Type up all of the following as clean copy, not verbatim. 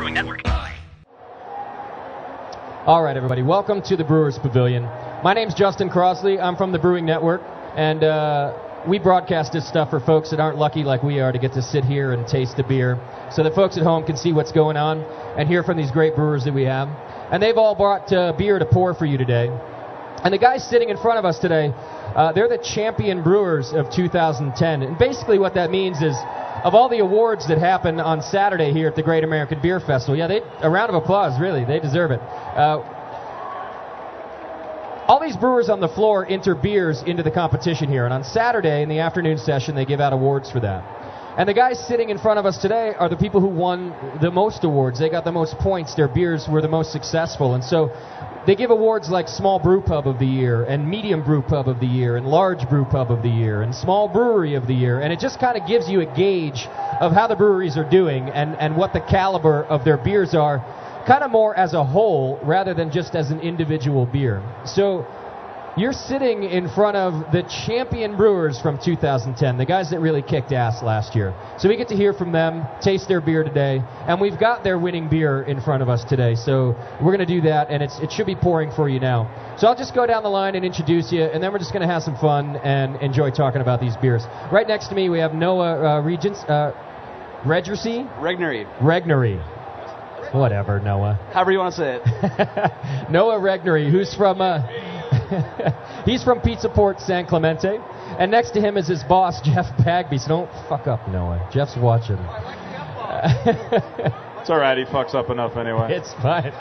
Brewing Network. All right, everybody, welcome to the Brewers Pavilion. My name's Justin Crossley. I'm from the Brewing Network, and we broadcast this stuff for folks that aren't lucky like we are to get to sit here and taste the beer, so that folks at home can see what's going on and hear from these great brewers that we have. And they've all brought beer to pour for you today. And the guys sitting in front of us today, they're the champion brewers of 2010. And basically what that means is, of all the awards that happen on Saturday here at the Great American Beer Festival, a round of applause, really. They deserve it. All these brewers on the floor enter beers into the competition here. And on Saturday, in the afternoon session, they give out awards for that. And the guys sitting in front of us today are the people who won the most awards. They got the most points. Their beers were the most successful. And so they give awards like Small Brew Pub of the Year, and Medium Brew Pub of the Year, and Large Brew Pub of the Year, and Small Brewery of the Year. And it just kind of gives you a gauge of how the breweries are doing and what the caliber of their beers are, kind of more as a whole rather than just as an individual beer. So you're sitting in front of the champion brewers from 2010, the guys that really kicked ass last year. So we get to hear from them, taste their beer today, and we've got their winning beer in front of us today. So we're going to do that, and it should be pouring for you now. So I'll just go down the line and introduce you, and then we're just going to have some fun and enjoy talking about these beers. Right next to me, we have Noah Regnery. Whatever, Noah. However you want to say it. Noah Regnery, who's from... he's from Pizza Port San Clemente, and next to him is his boss, Jeff Bagby. So don't fuck up, Noah. Jeff's watching. It's all right. He fucks up enough anyway. It's fine.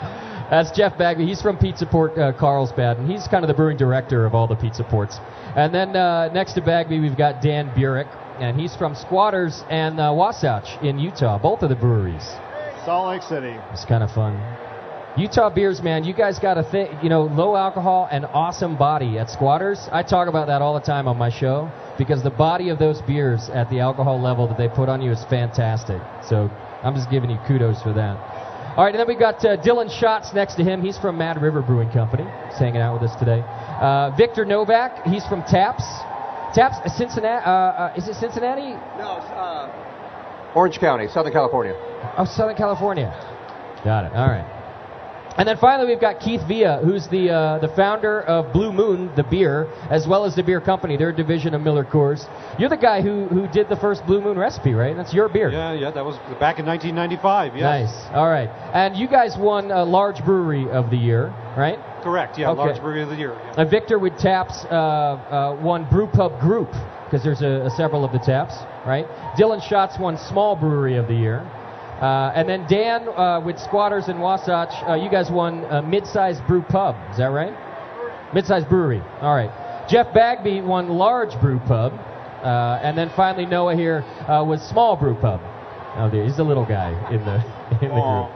That's Jeff Bagby. He's from Pizza Port Carlsbad, and he's kind of the brewing director of all the Pizza Ports. And then next to Bagby, we've got Dan Burek, and he's from Squatters and Wasatch in Utah, both of the breweries. Salt Lake City. It's kind of fun. Utah beers, man, you guys got a thing, low alcohol and awesome body at Squatters. I talk about that all the time on my show because the body of those beers at the alcohol level that they put on you is fantastic. So I'm just giving you kudos for that. All right, and then we've got Dylan Schatz next to him. He's from Mad River Brewing Company. He's hanging out with us today. Victor Novak, he's from Taps. Taps, Cincinnati. Is it Cincinnati? No, it's Orange County, Southern California. Oh, Southern California. Got it. All right. And then finally, we've got Keith Villa, who's the founder of Blue Moon, the beer, as well as the beer company. They're a division of Miller Coors. You're the guy who did the first Blue Moon recipe, right? That's your beer. Yeah, that was back in 1995. Yes. Nice. All right. And you guys won Large Brewery of the Year, right? Correct. Yeah, okay. Large Brewery of the Year. Yeah. Victor with Taps won Brew Pub Group because there's several of the Taps, right? Dylan Schatz won Small Brewery of the Year. And then Dan with Squatters and Wasatch, you guys won Mid-Size Brew Pub. Is that right? Mid-Size Brewery. All right. Jeff Bagby won Large Brew Pub. And then finally Noah here was Small Brew Pub. Oh, dear. He's the little guy in the group.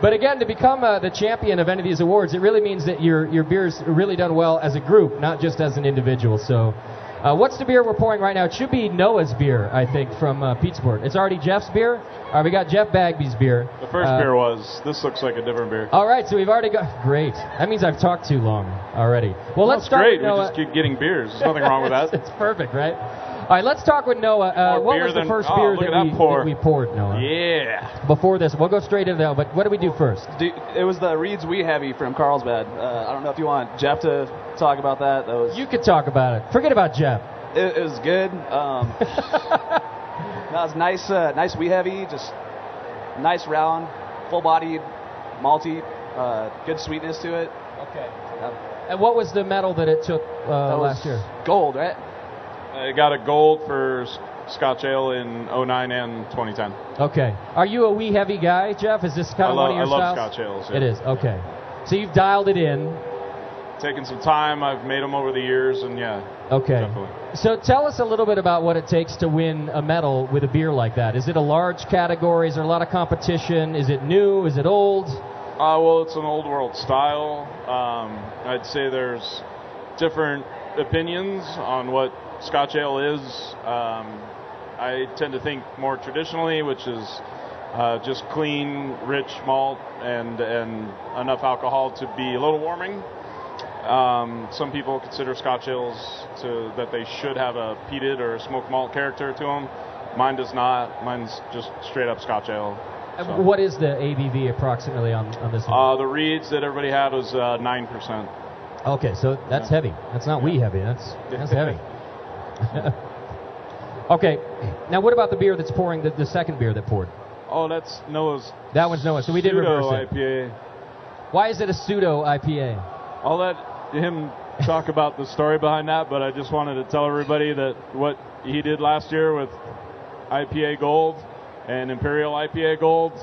But again, to become the champion of any of these awards, it really means that your beer's really done well as a group, not just as an individual. So what's the beer we're pouring right now? It should be Noah's beer, I think, from Pizza Port. It's already Jeff's beer. All right, we got Jeff Bagby's beer. The first beer was, this looks like a different beer. All right, so we've already got, great. That means I've talked too long already. Well, let's start great. with Noah. We just keep getting beers. There's nothing wrong with that. It's perfect, right? All right, let's talk with Noah. What was the first beer that we poured, Noah? Yeah. Before this, we'll go straight into that, but what do we do first? It was the Reed's Wee Heavy from Carlsbad. I don't know if you want Jeff to talk about that. You could talk about it. Forget about Jeff. It was good. No, it's nice Wee Heavy, just nice round, full-bodied, malty, good sweetness to it. Okay. And what was the medal that it took last year? Gold, right? I got a gold for Scotch Ale in 09 and 2010. Okay. Are you a Wee Heavy guy, Jeff? Is this kind of one of your styles? I love Scotch Ales. Yeah. It is. Okay. So you've dialed it in. Taken some time. I've made them over the years, and yeah. Okay. Definitely. So tell us a little bit about what it takes to win a medal with a beer like that. Is it a large category? Is there a lot of competition? Is it new? Is it old? Well, it's an old world style. I'd say there's different opinions on what Scotch Ale is. I tend to think more traditionally, which is just clean, rich malt and enough alcohol to be a little warming. Some people consider Scotch ales that they should have a peated or a smoked malt character to them. Mine does not. Mine's just straight up Scotch ale. So. What is the ABV approximately on this one? The reeds that everybody had was 9%. Okay, so that's heavy. That's not wee heavy. That's heavy. Okay, now what about the beer that's pouring, the second beer that poured? Oh, that's Noah's. That one's Noah, so we did reverse it. IPA. Why is it a pseudo IPA? I'll let him talk about the story behind that, but I just wanted to tell everybody that what he did last year with IPA Gold and Imperial IPA Gold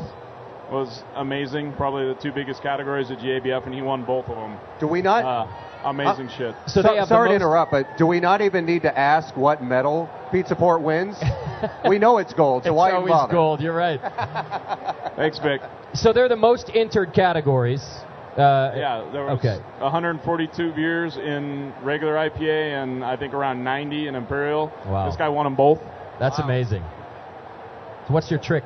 was amazing. Probably the two biggest categories at GABF, and he won both of them. Do we not? Amazing shit. So they have sorry to interrupt, but do we not even need to ask what medal Pizza Port wins? We know it's gold, so it's why always bother? gold. You're right. Thanks, Vic. So they're the most entered categories. Yeah, there was 142 beers in regular IPA and I think around 90 in Imperial. Wow. This guy won them both. That's amazing. So what's your trick?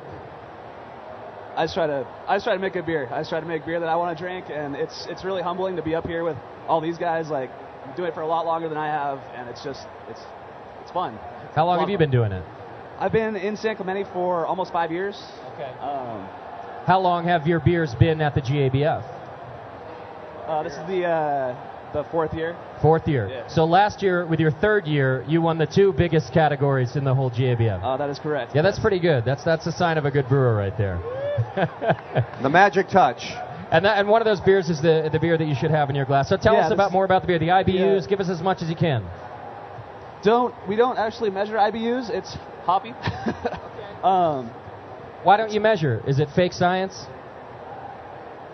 I just try to make a beer. I just try to make beer that I want to drink, and it's really humbling to be up here with all these guys. Like, do it for a lot longer than I have, and it's fun. How long have you been doing it? I've been in San Clemente for almost 5 years. Okay. How long have your beers been at the GABF? This is the fourth year. Fourth year. Yeah. So last year, with your third year, you won the two biggest categories in the whole GABF. That is correct. Yeah, that's pretty good. That's a sign of a good brewer right there. The magic touch. And one of those beers is the beer that you should have in your glass. So tell us more about the beer. The IBUs. Give us as much as you can. We don't actually measure IBUs. It's hoppy. Why don't you measure? Is it fake science?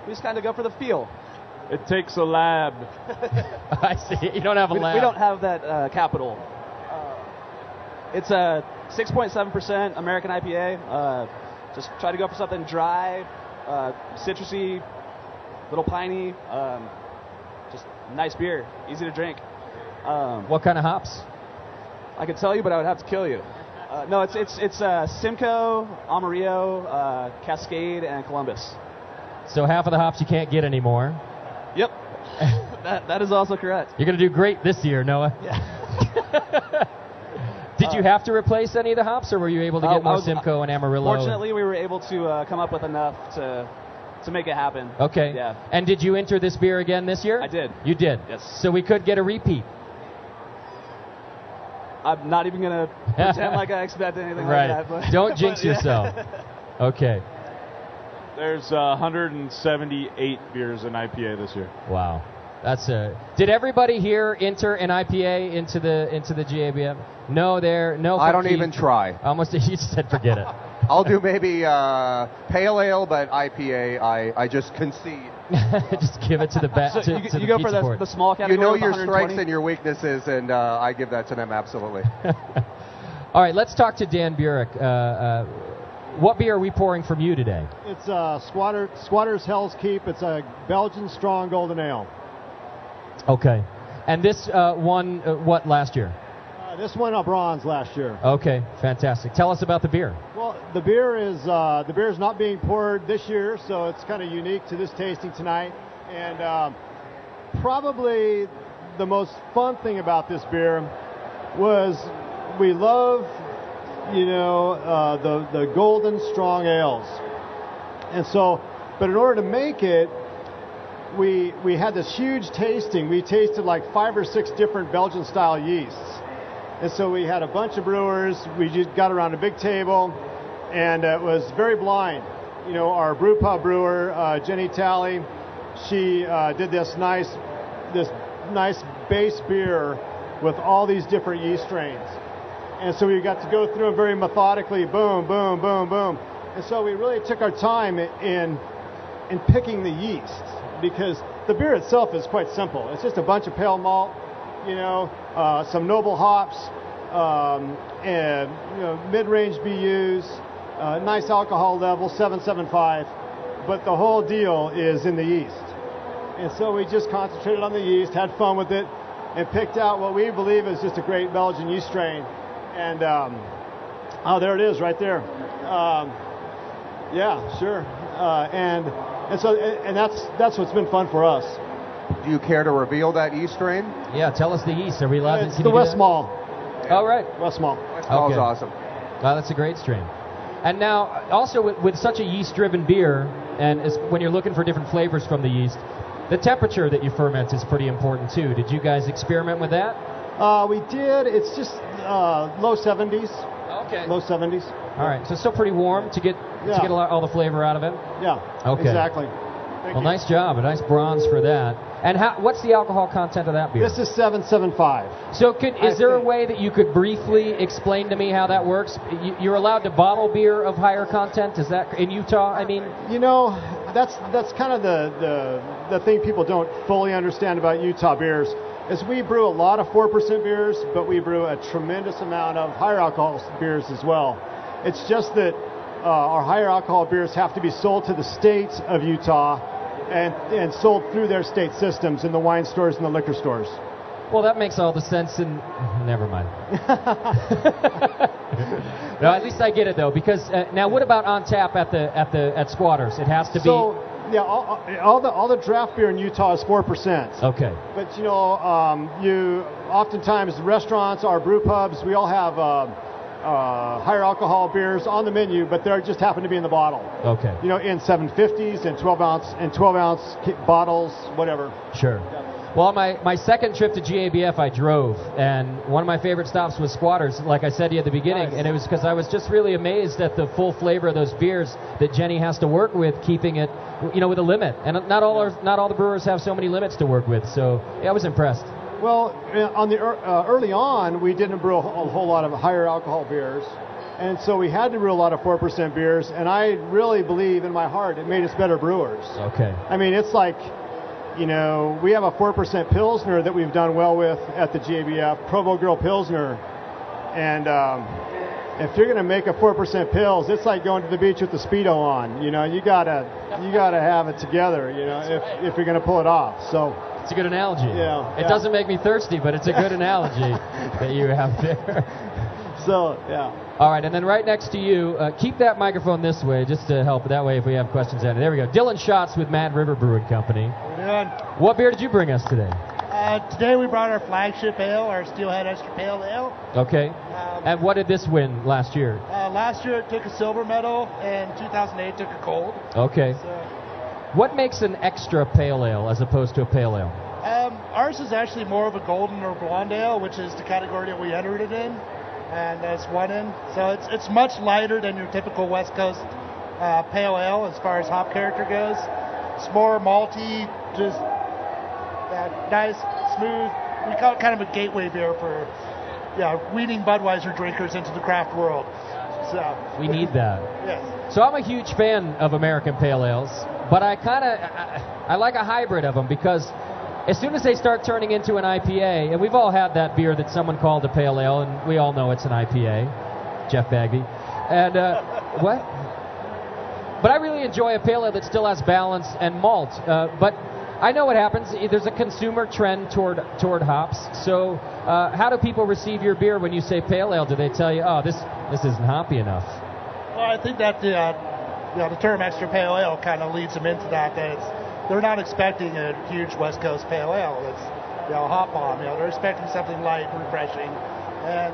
We just kind of go for the feel. It takes a lab. I see. You don't have a lab. We don't have that capital. It's a 6.7% American IPA. Just try to go for something dry, citrusy, little piney. Just nice beer, easy to drink. What kind of hops? I could tell you, but I would have to kill you. No, it's Simcoe, Amarillo, Cascade, and Columbus. So half of the hops you can't get anymore. Yep. that is also correct. You're going to do great this year, Noah. Yeah. Did you have to replace any of the hops, or were you able to get more Simcoe and Amarillo? Fortunately, we were able to come up with enough to make it happen. Okay. Yeah. And did you enter this beer again this year? I did. You did? Yes. So we could get a repeat. I'm not even going to pretend like I expect anything right. like that. But, don't jinx yourself. Okay. There's 178 beers in IPA this year. Wow. That's Did everybody here enter an IPA into the GABF? No, no. I don't even try. Almost, you said forget it. I'll do maybe pale ale, but IPA, I just concede. Just give it to the back. So you go for the small category. You know your strengths and your weaknesses, and I give that to them absolutely. All right, let's talk to Dan Burek. What beer are we pouring from you today? It's Squatter's Hell's Keep. It's a Belgian strong golden ale. Okay. And this won what last year? This won a bronze last year. Okay, fantastic. Tell us about the beer. Well, the beer is not being poured this year, so it's kind of unique to this tasting tonight. And probably the most fun thing about this beer was we love, the golden strong ales. And so, but in order to make it, we had this huge tasting. We tasted like 5 or 6 different Belgian-style yeasts. And so we had a bunch of brewers. We just got around a big table, and it was very blind. Our brew pub brewer, Jenny Talley, she did this nice base beer with all these different yeast strains. And so we got to go through them very methodically, boom, boom, boom, boom. And so we really took our time in picking the yeast, because the beer itself is quite simple. It's just a bunch of pale malt, some noble hops, and mid-range BUs, nice alcohol level, 7.75, but the whole deal is in the yeast. And so we just concentrated on the yeast, had fun with it, and picked out what we believe is just a great Belgian yeast strain. And there it is, right there. Yeah, sure. And that's what's been fun for us. Do you care to reveal that yeast strain? Yeah, tell us the yeast. Are we allowed to? It's the West Mall. All right. West Mall. West Mall is awesome. Wow, that's a great strain. And now, also with such a yeast-driven beer, and when you're looking for different flavors from the yeast, the temperature that you ferment is pretty important too. Did you guys experiment with that? We did. It's just low 70s. Okay. Low 70s. All right, so still pretty warm to get all the flavor out of it? Yeah, okay. Exactly. Well, nice job. A nice bronze for that. And what's the alcohol content of that beer? This is 7.75. So is there a way that you could briefly explain to me how that works? You're allowed to bottle beer of higher content? Is that in Utah? I mean, that's kind of the thing people don't fully understand about Utah beers is we brew a lot of 4% beers, but we brew a tremendous amount of higher alcohol beers as well. It's just that our higher alcohol beers have to be sold to the states of Utah and sold through their state systems in the wine stores and the liquor stores. Well, that makes all the sense. Never mind. No, at least I get it though. Because now, what about on tap at Squatters? It has to be. Yeah, all the draft beer in Utah is 4%. Okay. But you oftentimes restaurants, our brew pubs, we all have higher alcohol beers on the menu, but they just happen to be in the bottle. Okay. In 750s and 12 ounce bottles, whatever. Sure. Well, my second trip to GABF, I drove, and one of my favorite stops was Squatters, like I said to you at the beginning, and it was because I was just really amazed at the full flavor of those beers that Jenny has to work with, keeping it, with a limit. And not all the brewers have so many limits to work with, so yeah, I was impressed. Well, early on, we didn't brew a whole lot of higher alcohol beers, and so we had to brew a lot of 4% beers, and I really believe in my heart it made us better brewers. Okay. I mean, it's like, we have a 4% Pilsner that we've done well with at the GABF, Provo Grill Pilsner, and if you're going to make a 4% Pils, it's like going to the beach with the Speedo on. You gotta have it together, if you're going to pull it off. So. It's a good analogy. Yeah. It doesn't make me thirsty, but it's a good analogy that you have there. So, yeah. All right, and then right next to you, keep that microphone this way just to help. That way, if we have questions, there we go. Dylan Schatz with Mad River Brewing Company. How you doing? What beer did you bring us today? Today we brought our flagship ale, our Steelhead Extra Pale Ale. Okay. And what did this win last year? Last year it took a silver medal, and 2008 it took a gold. Okay. So, what makes an extra pale ale as opposed to a pale ale? Ours is actually more of a golden or blonde ale, which is the category that we entered it in, and that's won in. So it's much lighter than your typical West Coast pale ale as far as hop character goes. It's more malty, just nice, smooth. We call it kind of a gateway beer for weeding Budweiser drinkers into the craft world. So we need that. Yes. So I'm a huge fan of American pale ales, but I like a hybrid of them because as soon as they start turning into an IPA, and we've all had that beer that someone called a pale ale, and we all know it's an IPA, Jeff Bagby. And what? But I really enjoy a pale ale that still has balance and malt. But I know what happens. There's a consumer trend toward hops. So how do people receive your beer when you say pale ale? Do they tell you, oh, this isn't hoppy enough? Well, I think that the term extra pale ale kind of leads them into that they're not expecting a huge West Coast pale ale. It's a hop bomb. They're expecting something light, refreshing, and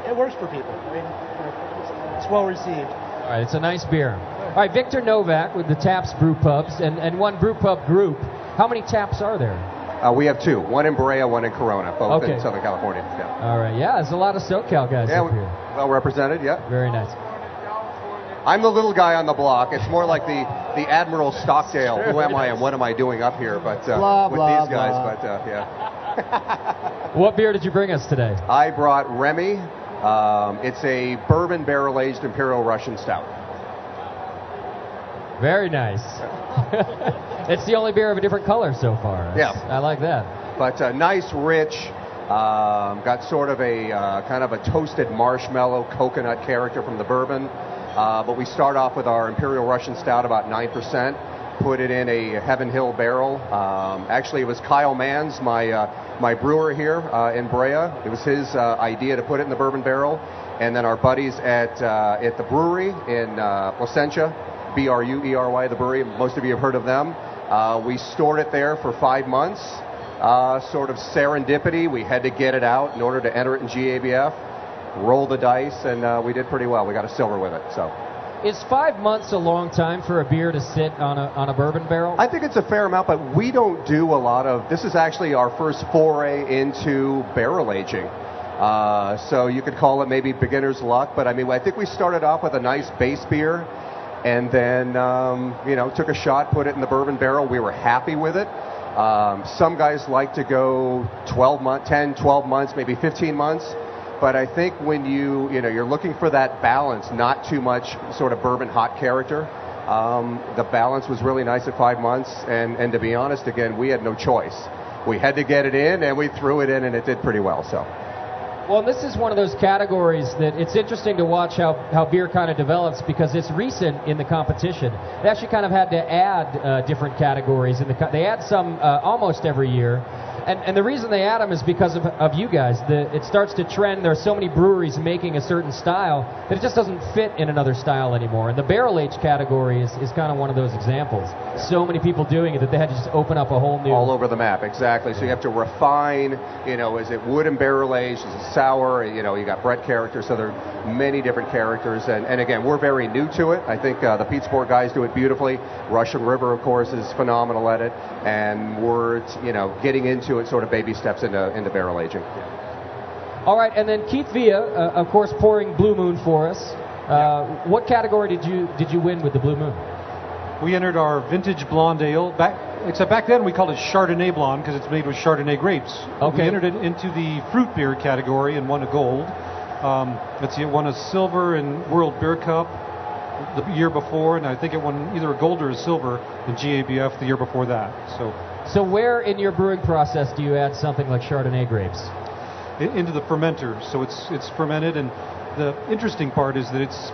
it works for people. I mean, it's well received. All right, it's a nice beer. All right, Victor Novak with the Taps Brew Pubs and one brew pub group. How many taps are there? We have two. One in Brea, one in Corona, both in Southern California. Yeah. All right, yeah, there's a lot of SoCal guys up here. Well represented, yeah. Very nice. I'm the little guy on the block. It's more like the Admiral Stockdale. Who am I and what am I doing up here? But with these guys, but yeah. What beer did you bring us today? I brought Remy. It's a bourbon barrel-aged Imperial Russian Stout. Very nice. It's the only beer of a different color so far. I like that. But nice, rich, got sort of a kind of a toasted marshmallow coconut character from the bourbon. But we start off with our Imperial Russian Stout, about 9%. Put it in a Heaven Hill barrel. Actually, it was Kyle Manns, my brewer here in Brea. It was his idea to put it in the bourbon barrel. And then our buddies at the brewery in Placentia, Bruery, the brewery. Most of you have heard of them. We stored it there for 5 months. Sort of serendipity. We had to get it out in order to enter it in GABF. roll the dice, and we did pretty well. We got a silver with it. So. Is 5 months a long time for a beer to sit on a bourbon barrel? I think it's a fair amount, but we don't do a lot of. This is actually our first foray into barrel aging. So you could call it maybe beginner's luck, but I mean, I think we started off with a nice base beer, and then took a shot, put it in the bourbon barrel. We were happy with it. Some guys like to go 10, 12 months, maybe 15 months. But I think when you're looking for that balance, not too much sort of bourbon hot character. The balance was really nice at 5 months, and to be honest, again, we had no choice. We had to get it in, and we threw it in, and it did pretty well. So. Well, this is one of those categories that it's interesting to watch how beer kind of develops, because it's recent in the competition. They actually kind of had to add different categories. They add some almost every year. And the reason they add them is because of you guys. It starts to trend. There are so many breweries making a certain style that it just doesn't fit in another style anymore. And the barrel age category is kind of one of those examples. So many people doing it that they had to just open up a whole new... All over the map, exactly. So you have to refine, is it wood and barrel aged? Is it sour? You got Brett characters. So there are many different characters. And again, we're very new to it. I think the Pete Sport guys do it beautifully. Russian River, of course, is phenomenal at it. And we're, getting into it sort of baby steps into barrel aging. All right, and then Keith Villa, of course, pouring Blue Moon for us. What category did you win with the Blue Moon? We entered our vintage blonde ale. Except back then we called it Chardonnay blonde because it's made with Chardonnay grapes. Okay. We entered it into the fruit beer category and won a gold. It won a silver in World Beer Cup the year before, and I think it won either a gold or a silver in GABF the year before that. So where in your brewing process do you add something like Chardonnay grapes? Into the fermenter. So it's fermented, and the interesting part is that it's,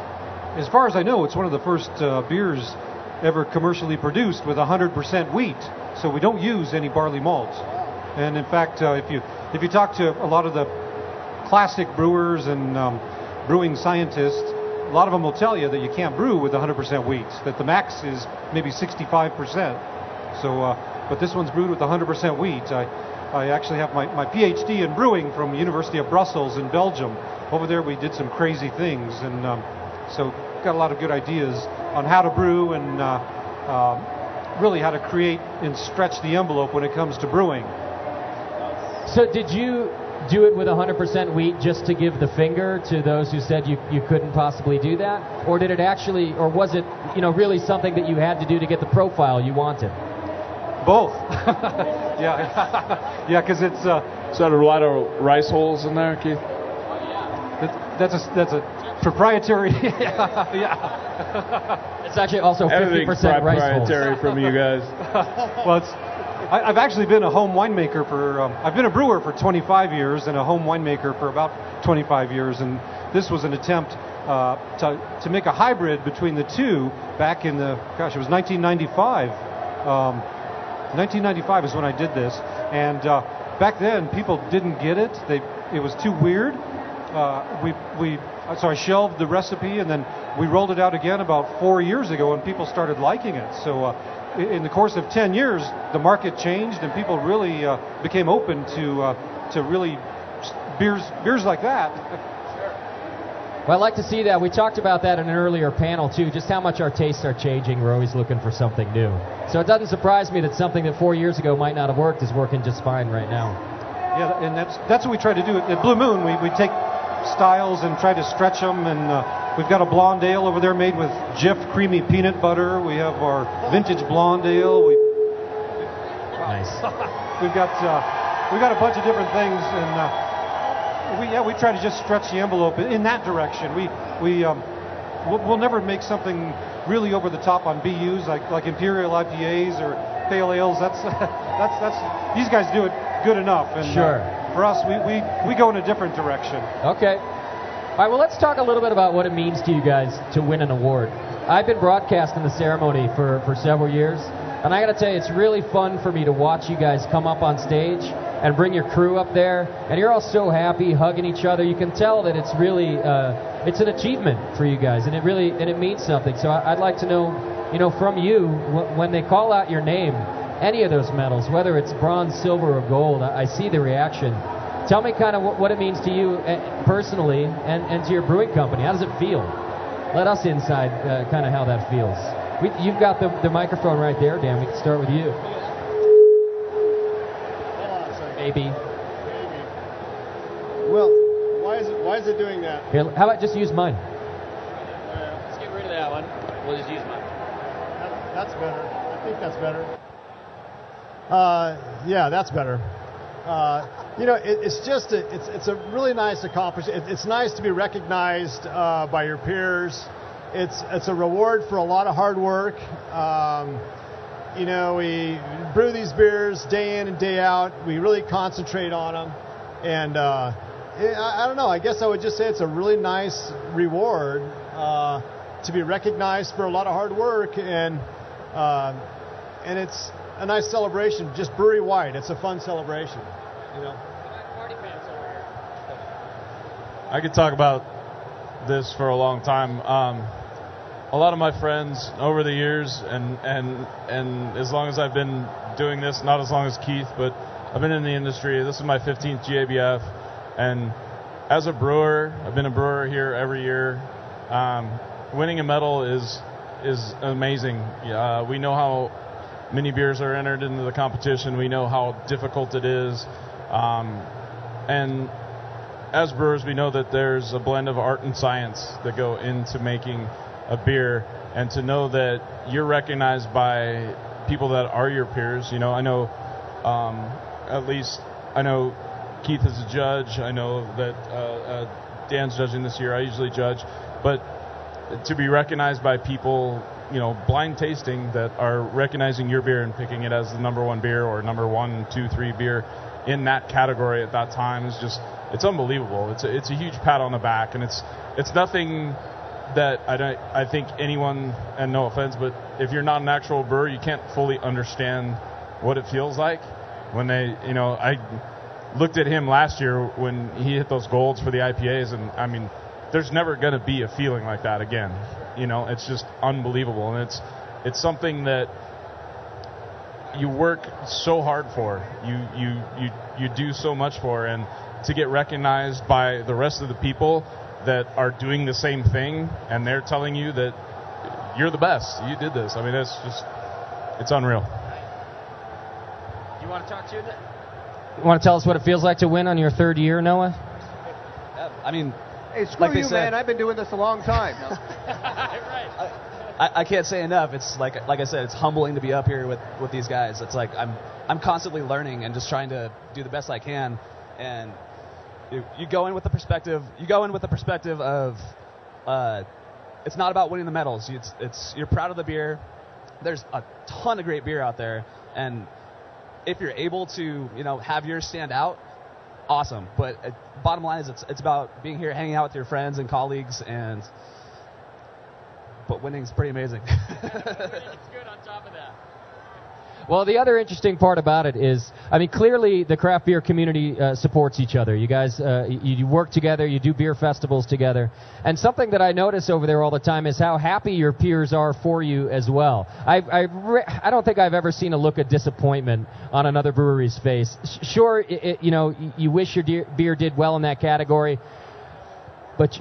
as far as I know, it's one of the first beers ever commercially produced with 100% wheat. So we don't use any barley malt. And in fact, if you talk to a lot of the classic brewers and brewing scientists, a lot of them will tell you that you can't brew with 100% wheat, that the max is maybe 65%. So, but this one's brewed with 100% wheat. I actually have my PhD in brewing from University of Brussels in Belgium. Over there we did some crazy things, and so got a lot of good ideas on how to brew and really how to create and stretch the envelope when it comes to brewing. So did you do it with 100% wheat just to give the finger to those who said you couldn't possibly do that? Or did it actually, or was it really something that you had to do to get the profile you wanted? Both. yeah, because it's... Is that a lot of rice holes in there, Keith? That's a proprietary... yeah. It's actually also 50% rice holes. Proprietary from you guys. Well, I've actually been a home winemaker for... I've been a brewer for 25 years and a home winemaker for about 25 years, and this was an attempt to make a hybrid between the two back in the... Gosh, it was 1995. 1995 is when I did this, and back then people didn't get it. It was too weird. So I shelved the recipe, and then we rolled it out again about 4 years ago, and people started liking it. So in the course of 10 years, the market changed, and people really became open to really beers like that. Well, I'd like to see that. We talked about that in an earlier panel, too, just how much our tastes are changing. We're always looking for something new. So it doesn't surprise me that something that 4 years ago might not have worked is working just fine right now. Yeah, and that's what we try to do. At Blue Moon, we take styles and try to stretch them, and we've got a blonde ale over there made with Jif creamy peanut butter. We have our vintage blonde ale. Nice. We've got a bunch of different things, and we try to just stretch the envelope in that direction. We'll never make something really over the top on BUs like Imperial IPAs or pale ales. That's these guys do it good enough. And sure. For us, we go in a different direction. Okay. All right, well, let's talk a little bit about what it means to you guys to win an award. I've been broadcasting the ceremony for several years, and I got to tell you, it's really fun for me to watch you guys come up on stage and bring your crew up there, and you're all so happy, hugging each other. You can tell that it's really it's an achievement for you guys, and it means something. So I'd like to know, from you, when they call out your name, any of those medals, whether it's bronze, silver, or gold, I see the reaction. Tell me kind of what it means to you personally and to your brewing company. How does it feel? Let us inside kind of how that feels. You've got the microphone right there, Dan. We can start with you. Maybe. Well, why is it doing that? Here, how about just use mine? Let's get rid of that one. We'll just use mine. That's better. I think that's better. Yeah, that's better. It's a really nice accomplishment. It's nice to be recognized by your peers. It's a reward for a lot of hard work. We brew these beers day in and day out. We really concentrate on them, and I don't know. I guess I would just say it's a really nice reward to be recognized for a lot of hard work, and it's a nice celebration, just brewery-wide. It's a fun celebration, Party fans over here. I could talk about this for a long time. A lot of my friends over the years, and as long as I've been doing this, not as long as Keith, but I've been in the industry. This is my 15th GABF, and as a brewer, I've been a brewer here every year. Winning a medal is amazing. We know how many beers are entered into the competition. We know how difficult it is, and as brewers, we know that there's a blend of art and science that go into making a beer, and to know that you're recognized by people that are your peers. I know, at least I know Keith is a judge. I know that Dan's judging this year. I usually judge, but to be recognized by people, blind tasting, that are recognizing your beer and picking it as the number one beer or number 1, 2, 3 beer in that category at that time is it's unbelievable. It's a huge pat on the back, and it's nothing that I think anyone, and no offense, but if you're not an actual brewer, you can't fully understand what it feels like when they, I looked at him last year when he hit those golds for the IPAs, and I mean, there's never going to be a feeling like that again. It's just unbelievable, and it's something that you work so hard for, you do so much for, and to get recognized by the rest of the people that are doing the same thing, and they're telling you that you're the best, you did this. I mean, it's unreal. You want to talk to it? You want to tell us what it feels like to win on your third year, Noah? I mean, Hey, screw like they you, said, man. I've been doing this a long time. Right. I can't say enough. It's like I said, it's humbling to be up here with these guys. It's like I'm constantly learning and just trying to do the best I can. And you go in with the perspective. Of it's not about winning the medals. You're proud of the beer. There's a ton of great beer out there, and if you're able to have yours stand out, awesome. But bottom line is it's about being here, hanging out with your friends and colleagues, but winning's pretty amazing. It's good on top of that. Well, the other interesting part about it is, I mean, clearly the craft beer community supports each other. You guys, you work together, you do beer festivals together. And something that I notice over there all the time is how happy your peers are for you as well. I don't think I've ever seen a look of disappointment on another brewery's face. Sure, you wish your beer did well in that category, but...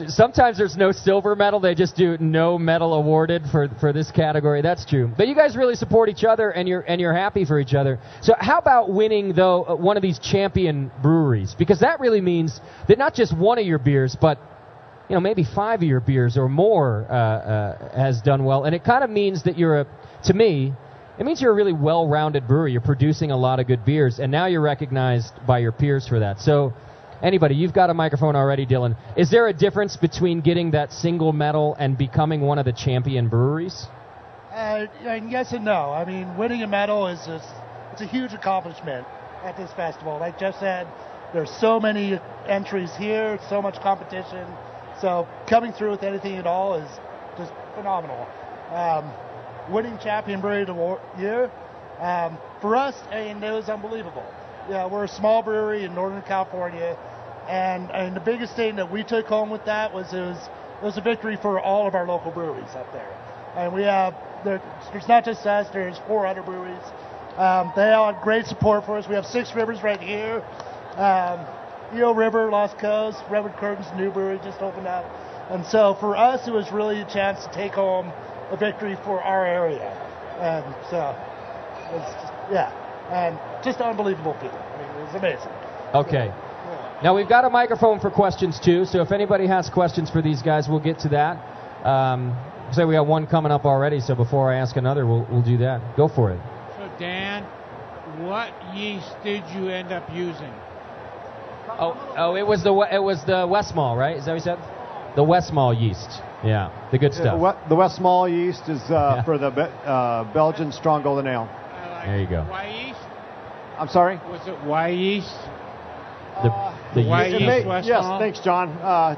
sometimes there's no silver medal. They just do no medal awarded for this category. That's true. But you guys really support each other, and you're happy for each other. So how about winning, though, one of these champion breweries? Because that really means that not just one of your beers, but maybe 5 of your beers or more has done well. And it kind of means that to me, it means you're a really well-rounded brewery. You're producing a lot of good beers, and now you're recognized by your peers for that. So anybody, you've got a microphone already, Dylan. Is there a difference between getting that single medal and becoming one of the champion breweries? Yes and no. I mean, winning a medal it's a huge accomplishment at this festival. Like Jeff said, there's so many entries here, so much competition. So coming through with anything at all is just phenomenal. Winning champion brewery of the year, for us, it was unbelievable. Yeah, we're a small brewery in Northern California, and the biggest thing that we took home with that was it was a victory for all of our local breweries up there. And we have there's not just us. There's 4 other breweries They all had great support for us. We have 6 rivers right here. Eel River, Lost Coast, Redwood Curtains, Newbury just opened up. And so for us, it was really a chance to take home a victory for our area. And so, and just unbelievable people. I mean, it was amazing. Okay. Now we've got a microphone for questions too, so if anybody has questions for these guys, we'll get to that. Say we got one coming up already, so before I ask another, we'll do that. Go for it. So Dan, what yeast did you end up using? Oh, it was the Westmalle, right? Is that what you said? The Westmalle yeast. Yeah, the good stuff. The Westmalle yeast is for the Belgian strong golden ale. There you go. Y yeast? I'm sorry? Was it Y yeast? The Y yeast. yeast Yes, Westmalle? thanks, John.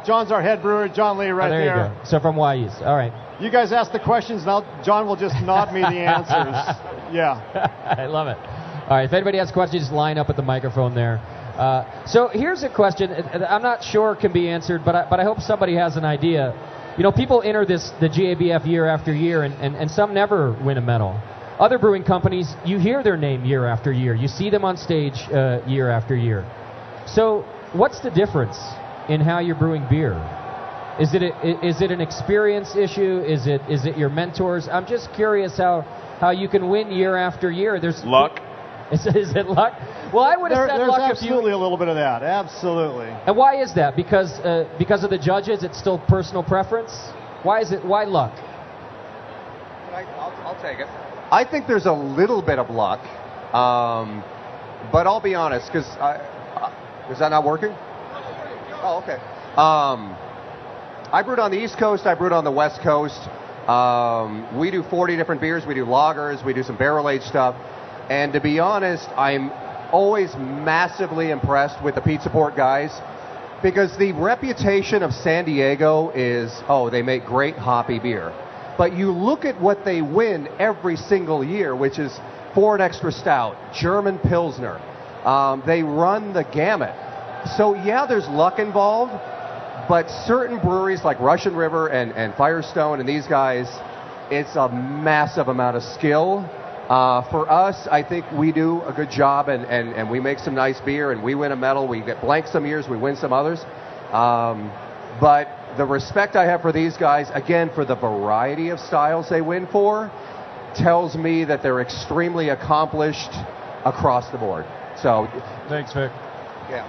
John's our head brewer, John Lee, right there. You there. go. So from Y yeast. All right. You guys ask the questions, now John will just nod me the answers. Yeah. I love it. All right, if anybody has questions, line up at the microphone there. So here's a question I'm not sure it can be answered, but I hope somebody has an idea. You know, people enter the GABF year after year, and some never win a medal. Other brewing companies, you hear their name year after year. You see them on stage year after year. So what's the difference in how you're brewing beer? Is it an experience issue? Is it your mentors? I'm just curious how you can win year after year. There's luck. Is it luck? Well, I would have said there's luck absolutely a little bit of that. Absolutely. And why is that? Because of the judges, it's still personal preference? Why is it? Why luck? I'll take it. I think there's a little bit of luck, but I'll be honest, because is that not working? Oh, okay. I brewed on the East Coast. I brewed on the West Coast. We do 40 different beers. We do lagers. We do some barrel-aged stuff. And to be honest, I'm always massively impressed with the Pizza Port guys, because the reputation of San Diego is, they make great hoppy beer. But you look at what they win every single year, which is Foreign Extra Stout, German Pilsner. They run the gamut. So, yeah, there's luck involved, but certain breweries like Russian River and Firestone and these guys, it's a massive amount of skill. For us, I think we do a good job, and we make some nice beer, and we win a medal. We get blank some years, we win some others. But the respect I have for these guys, again, for the variety of styles they win for, tells me that they're extremely accomplished across the board. So, thanks, Vic. Yeah.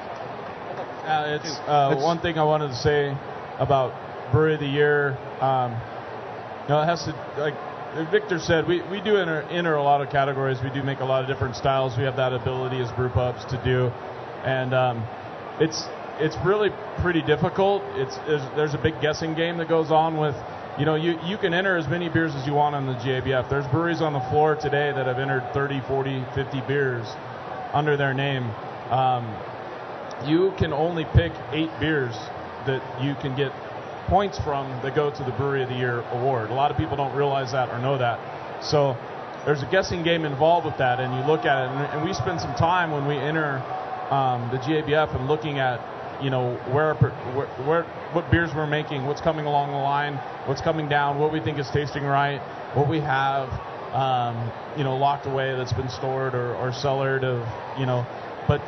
It's one thing I wanted to say about Brewery of the Year. It has to, like Victor said, we do enter a lot of categories. We do make a lot of different styles. We have that ability as brew pubs to do, and it's really pretty difficult. There's a big guessing game that goes on with, you can enter as many beers as you want on the GABF. There's breweries on the floor today that have entered 30, 40, 50 beers under their name. You can only pick 8 beers that you can get points from that go to the Brewery of the Year award. A lot of people don't realize that or know that. So there's a guessing game involved with that, and you look at it, and we spend some time when we enter the GABF and looking at, what beers we're making, what's coming along the line, what's coming down, what we think is tasting right, what we have, locked away that's been stored or cellared but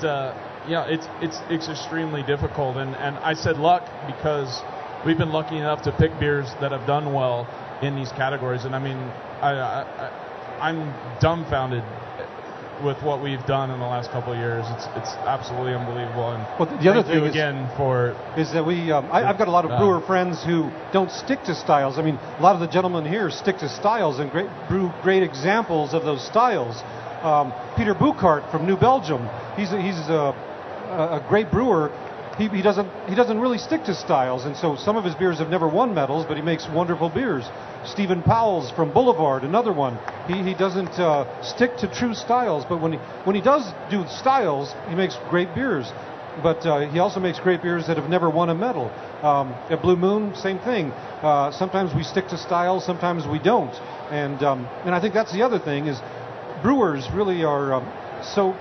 it's extremely difficult, and I said luck because we've been lucky enough to pick beers that have done well in these categories, and I mean, I'm dumbfounded with what we've done in the last couple of years. It's absolutely unbelievable. And the other thing is that I've got a lot of brewer friends who don't stick to styles. I mean, a lot of the gentlemen here stick to styles and brew great examples of those styles. Peter Buchart from New Belgium, he's a great brewer. He doesn't really stick to styles, and so some of his beers have never won medals, but he makes wonderful beers. Stephen Powell's from Boulevard, another one. He doesn't stick to true styles, but when he does do styles, he makes great beers. But he also makes great beers that have never won a medal. At Blue Moon, same thing. Sometimes we stick to styles, sometimes we don't. And I think that's the other thing is brewers really are so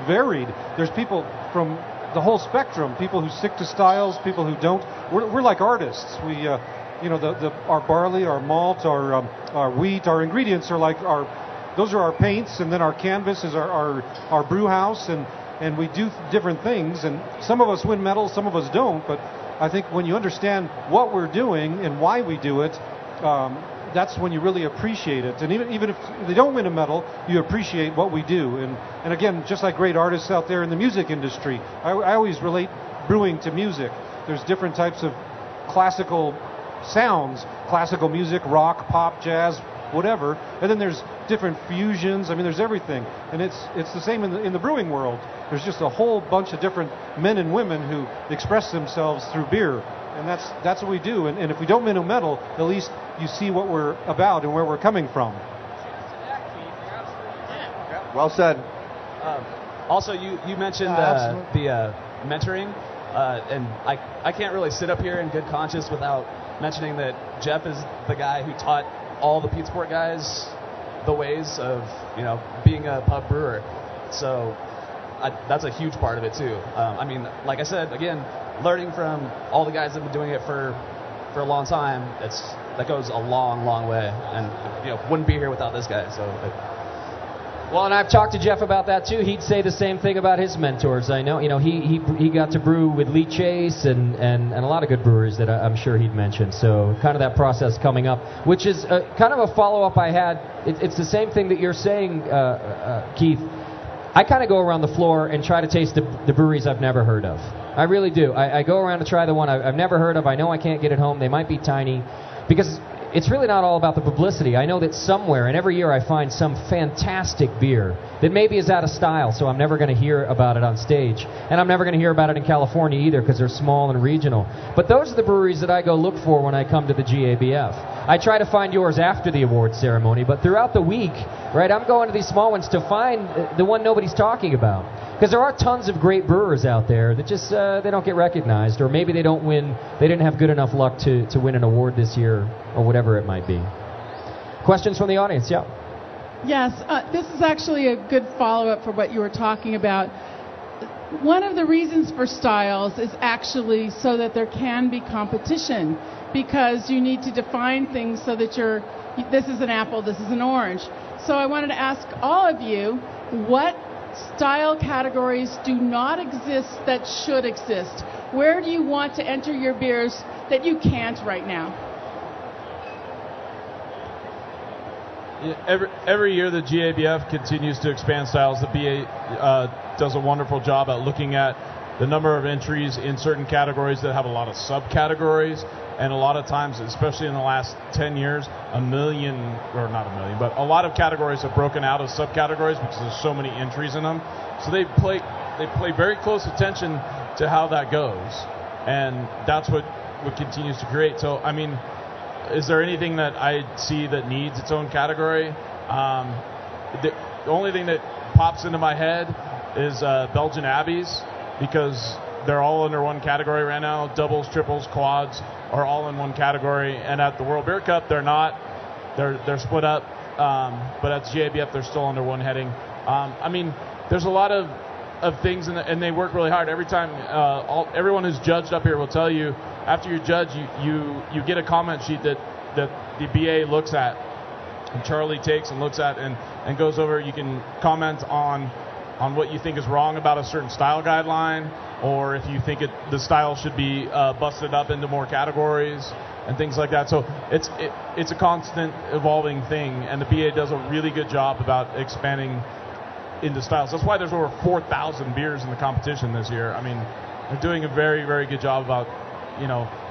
varied. There's people from the whole spectrum, people who stick to styles, people who don't. We're like artists. We, our barley, our malt, our wheat, our ingredients are like our those are our paints, and then our canvas is our brew house, and we do different things. And some of us win medals, some of us don't. But I think when you understand what we're doing and why we do it, that's when you really appreciate it. And even if they don't win a medal, you appreciate what we do. And again, just like great artists out there in the music industry, I always relate brewing to music. There's different types of classical sounds, classical music, rock, pop, jazz, whatever. And then there's different fusions. I mean, there's everything. And it's the same in the brewing world. There's just a whole bunch of different men and women who express themselves through beer. And that's what we do. And if we don't win a medal, at least you see what we're about and where we're coming from. Well said. Also, you mentioned the mentoring, and I can't really sit up here in good conscience without mentioning that Jeff is the guy who taught all the Pete Sport guys the ways of being a pub brewer. So that's a huge part of it too. I mean, like I said, again, learning from all the guys that have been doing it for a long time, that goes a long, long way. And wouldn't be here without this guy. So. Well, and I've talked to Jeff about that too. He'd say the same thing about his mentors. I know, he got to brew with Lee Chase and a lot of good brewers that I'm sure he'd mentioned. So kind of that process coming up, which is kind of a follow-up I had. It's the same thing that you're saying, Keith. I kind of go around the floor and try to taste the breweries I've never heard of. I really do. I go around to try the one I've never heard of. I know I can't get it home. They might be tiny, because it's really not all about the publicity. I know that somewhere, and every year I find some fantastic beer that maybe is out of style, so I'm never going to hear about it on stage. And I'm never going to hear about it in California either, because they're small and regional. But those are the breweries that I go look for when I come to the GABF. I try to find yours after the awards ceremony, but throughout the week, right, I'm going to these small ones to find the one nobody's talking about. Because there are tons of great brewers out there that just they don't get recognized, or maybe they don't win. They didn't have good enough luck to win an award this year, or whatever it might be. Questions from the audience? Yeah. Yes, this is actually a good follow-up for what you were talking about. One of the reasons for styles is actually so that there can be competition, because you need to define things so that this is an apple, this is an orange. So I wanted to ask all of you, what style categories do not exist that should exist? Where do you want to enter your beers that you can't right now? Every year the GABF continues to expand styles. The BA does a wonderful job at looking at the number of entries in certain categories that have a lot of subcategories. And a lot of times, especially in the last 10 years, a lot of categories have broken out of subcategories because there's so many entries in them. So they play very close attention to how that goes. And that's what continues to create. So, I mean, is there anything that I see that needs its own category? The only thing that pops into my head is Belgian Abbeys, because they're all under one category right now. Doubles, triples, quads are all in one category. And at the World Beer Cup, they're not. They're split up. But at the GABF, they're still under one heading. I mean, there's a lot of things, and they work really hard. Every time, everyone who's judged up here will tell you, after you judge, you get a comment sheet that the BA looks at, and Charlie takes and looks at and goes over. You can comment on what you think is wrong about a certain style guideline, or if you think the style should be busted up into more categories and things like that. So it's a constant evolving thing, and the BA does a really good job about expanding into styles. That's why there's over 4,000 beers in the competition this year. I mean, they're doing a very, very good job about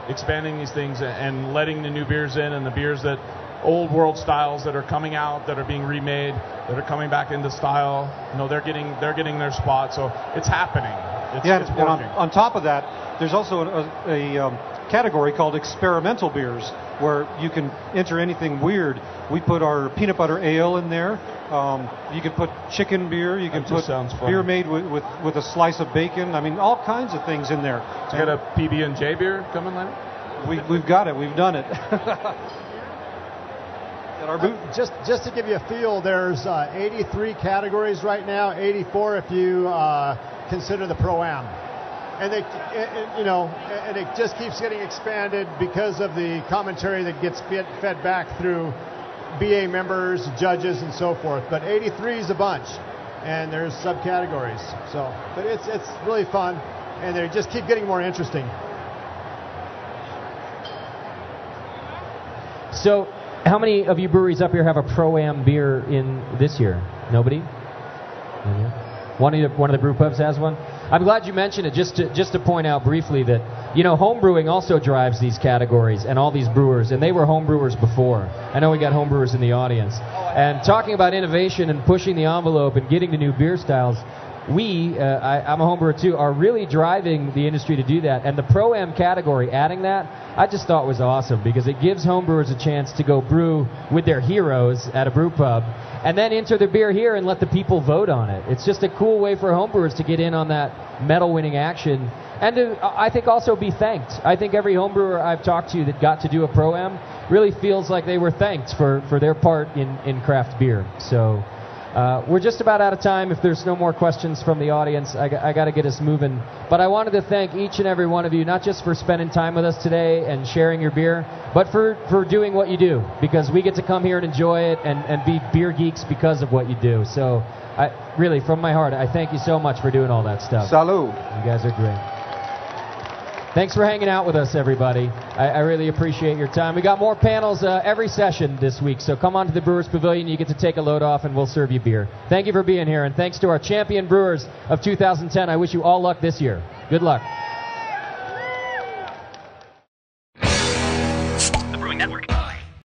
expanding these things and letting the new beers in, and the beers that old world styles that are coming out, that are being remade, that are coming back into style. They're getting their spot. So it's happening. It's working. On top of that, there's also a category called experimental beers, where you can enter anything weird. We put our peanut butter ale in there. You can put chicken beer. You can put beer made with a slice of bacon. I mean, all kinds of things in there. So you got a PB&J beer coming later? We've got it. We've done it. Just to give you a feel, there's 83 categories right now, 84 if you consider the Pro-Am. And it just keeps getting expanded because of the commentary that gets fed back through BA members, judges, and so forth. But 83 is a bunch, and there's subcategories. So, but it's really fun, and they just keep getting more interesting. So, how many of you breweries up here have a Pro-Am beer in this year? Nobody? One of the brew pubs has one? I'm glad you mentioned it, just to point out briefly that, home brewing also drives these categories and all these brewers, and they were home brewers before. I know we got home brewers in the audience. And talking about innovation and pushing the envelope and getting to new beer styles, I'm a home brewer too, are really driving the industry to do that. And the Pro-Am category, adding that, I just thought was awesome because it gives home brewers a chance to go brew with their heroes at a brew pub and then enter their beer here and let the people vote on it. It's just a cool way for home brewers to get in on that medal-winning action and to, I think, also be thanked. I think every home brewer I've talked to that got to do a Pro-Am really feels like they were thanked for their part in craft beer. So we're just about out of time. If there's no more questions from the audience, I got to get us moving. But I wanted to thank each and every one of you, not just for spending time with us today and sharing your beer, but for doing what you do, because we get to come here and enjoy it and be beer geeks because of what you do. So really, from my heart, I thank you so much for doing all that stuff. Salud. You guys are great. Thanks for hanging out with us, everybody. I really appreciate your time. We got more panels every session this week, so come on to the Brewers Pavilion. You get to take a load off, and we'll serve you beer. Thank you for being here, and thanks to our champion brewers of 2010. I wish you all luck this year. Good luck.